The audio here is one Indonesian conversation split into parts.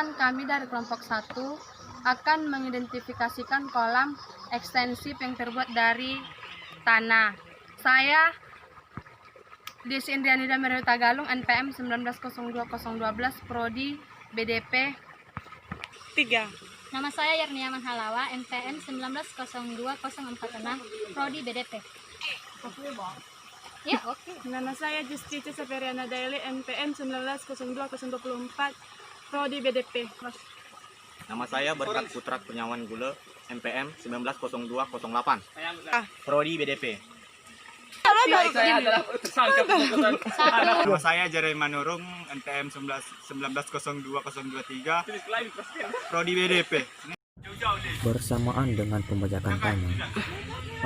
Perkenalkan, kami dari kelompok 1 akan mengidentifikasikan kolam ekstensif yang terbuat dari tanah. Saya Desi Indrianida Meriu Tagalung, NPM 1902-012, Prodi BDP 3. Nama saya Yarnia Manhalawa, NPM 1902-046, Prodi BDP. Ya, oke. Nama saya Justitia Saperiana Daily, NPM 1902-024, Prodi BDP. Nama saya Berkat Putra Kurniawan Gule, NPM 1902-08, Prodi BDP. Nama saya Jeremy Manurung, NPM 1902-023, Prodi BDP. Bersamaan dengan pembajakan tanah,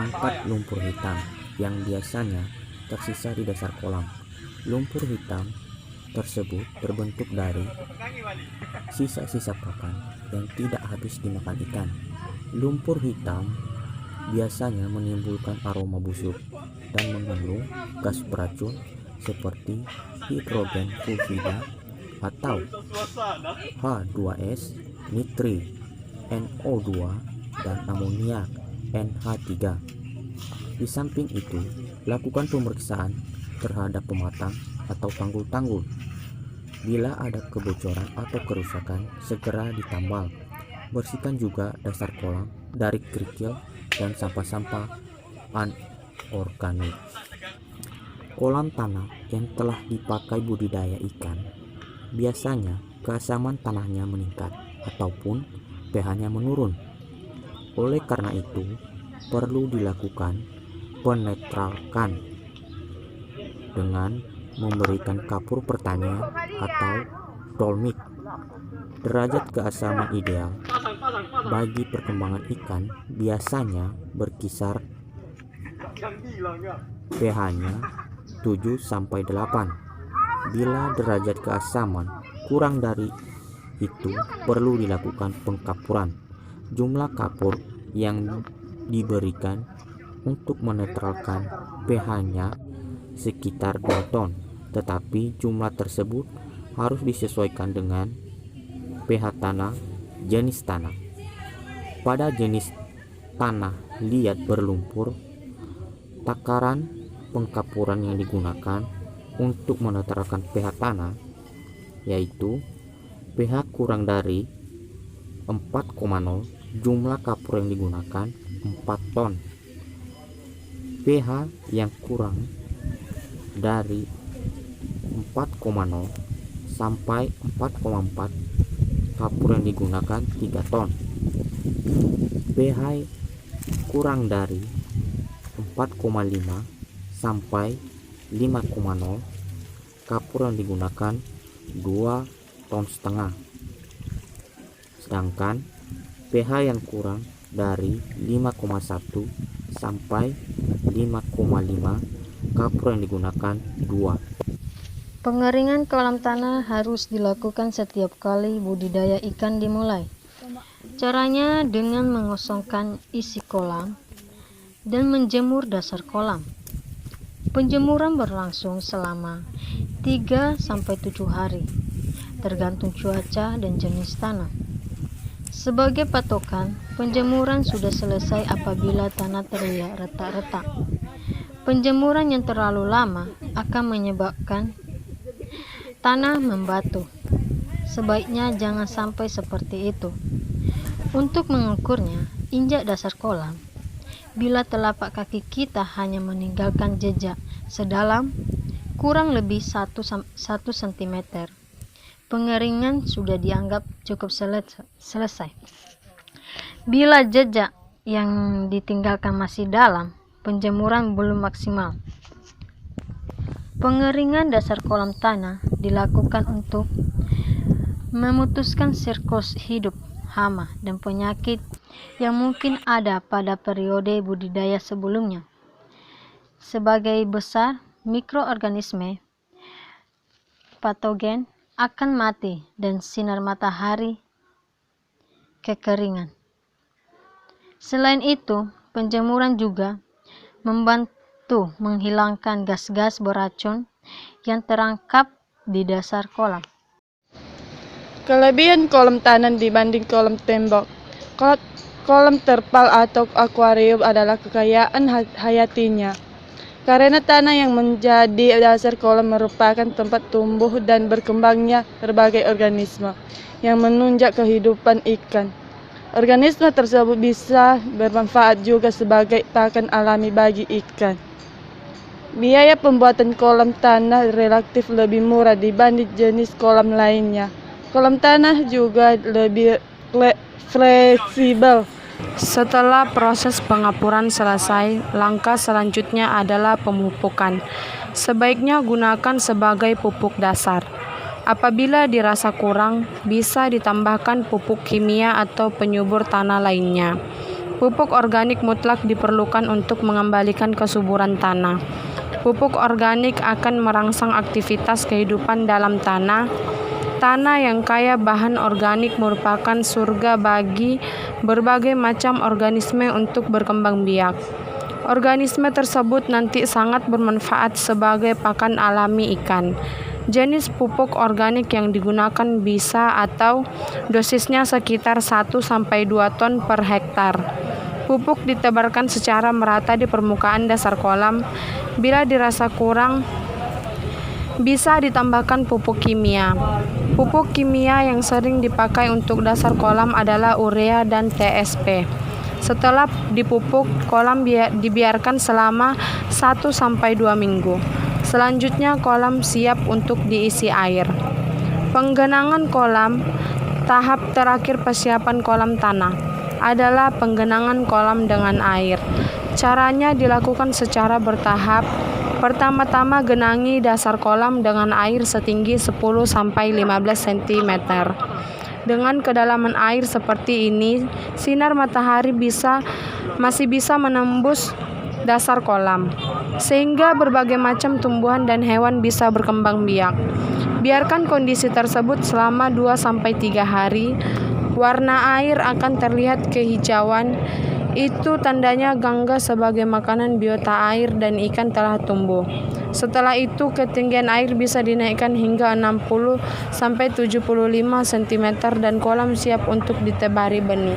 angkat lumpur hitam yang biasanya tersisa di dasar kolam. Lumpur hitam tersebut terbentuk dari sisa-sisa pakan yang tidak habis dimakan ikan. Lumpur hitam biasanya menimbulkan aroma busuk dan mengandung gas beracun seperti hidrogen sulfida atau H2S, nitrit, NO2, dan amoniak NH3. Di samping itu, lakukan pemeriksaan terhadap pematang atau tanggul-tanggul. Bila ada kebocoran atau kerusakan, segera ditambal. Bersihkan juga dasar kolam dari kerikil dan sampah-sampah anorganik. Kolam tanah yang telah dipakai budidaya ikan, biasanya keasaman tanahnya meningkat ataupun pH-nya menurun. Oleh karena itu, perlu dilakukan penetralkan dengan memberikan kapur pertanian atau dolmit. Derajat keasaman ideal bagi perkembangan ikan biasanya berkisar pH-nya 7-8. Bila derajat keasaman kurang dari itu, perlu dilakukan pengkapuran. Jumlah kapur yang diberikan untuk menetralkan pH-nya sekitar 2 ton, tetapi jumlah tersebut harus disesuaikan dengan pH tanah, jenis tanah. Pada jenis tanah liat berlumpur, takaran pengkapuran yang digunakan untuk menetralkan pH tanah yaitu pH kurang dari 4,0, jumlah kapur yang digunakan 4 ton. pH yang kurang dari 4,0 sampai 4,4, kapur yang digunakan 3 ton. pH kurang dari 4,5 sampai 5,0, kapur yang digunakan 2,5 ton. Sedangkan pH yang kurang dari 5,1 sampai 5,5, kapur yang digunakan 2. Pengeringan kolam tanah harus dilakukan setiap kali budidaya ikan dimulai. Caranya dengan mengosongkan isi kolam dan menjemur dasar kolam. Penjemuran berlangsung selama 3-7 hari, tergantung cuaca dan jenis tanah. Sebagai patokan, penjemuran sudah selesai apabila tanah terlihat retak-retak. Penjemuran yang terlalu lama akan menyebabkan tanah membatu. Sebaiknya jangan sampai seperti itu. Untuk mengukurnya, injak dasar kolam. Bila telapak kaki kita hanya meninggalkan jejak sedalam kurang lebih 1 cm, pengeringan sudah dianggap cukup selesai. Bila jejak yang ditinggalkan masih dalam, penjemuran belum maksimal. Pengeringan dasar kolam tanah dilakukan untuk memutuskan siklus hidup hama dan penyakit yang mungkin ada pada periode budidaya sebelumnya. Sebagai besar mikroorganisme patogen akan mati dan sinar matahari kekeringan. Selain itu, penjemuran juga membantu menghilangkan gas-gas beracun yang terangkap di dasar kolam. Kelebihan kolam tanah dibanding kolam tembok. Kolam terpal atau akuarium adalah kekayaan hayatinya. Karena tanah yang menjadi dasar kolam merupakan tempat tumbuh dan berkembangnya berbagai organisme yang menunjang kehidupan ikan. Organisme tersebut bisa bermanfaat juga sebagai pakan alami bagi ikan. Biaya pembuatan kolam tanah relatif lebih murah dibanding jenis kolam lainnya. Kolam tanah juga lebih fleksibel. Setelah proses pengapuran selesai, langkah selanjutnya adalah pemupukan. Sebaiknya gunakan sebagai pupuk dasar. Apabila dirasa kurang, bisa ditambahkan pupuk kimia atau penyubur tanah lainnya. Pupuk organik mutlak diperlukan untuk mengembalikan kesuburan tanah. Pupuk organik akan merangsang aktivitas kehidupan dalam tanah. Tanah yang kaya bahan organik merupakan surga bagi berbagai macam organisme untuk berkembang biak. Organisme tersebut nanti sangat bermanfaat sebagai pakan alami ikan. Jenis pupuk organik yang digunakan bisa atau dosisnya sekitar 1-2 ton per hektar. Pupuk ditebarkan secara merata di permukaan dasar kolam. Bila dirasa kurang, bisa ditambahkan pupuk kimia. Pupuk kimia yang sering dipakai untuk dasar kolam adalah urea dan TSP. Setelah dipupuk, kolam dibiarkan selama 1-2 minggu. Selanjutnya kolam siap untuk diisi air. Penggenangan kolam. Tahap terakhir persiapan kolam tanah adalah penggenangan kolam dengan air. Caranya dilakukan secara bertahap. Pertama-tama genangi dasar kolam dengan air setinggi 10-15 cm. Dengan kedalaman air seperti ini, sinar matahari masih bisa menembus dasar kolam, sehingga berbagai macam tumbuhan dan hewan bisa berkembang biak. Biarkan kondisi tersebut selama 2-3 hari. Warna air akan terlihat kehijauan. Itu tandanya gangga sebagai makanan biota air dan ikan telah tumbuh. Setelah itu ketinggian air bisa dinaikkan hingga 60-75 cm dan kolam siap untuk ditebari benih.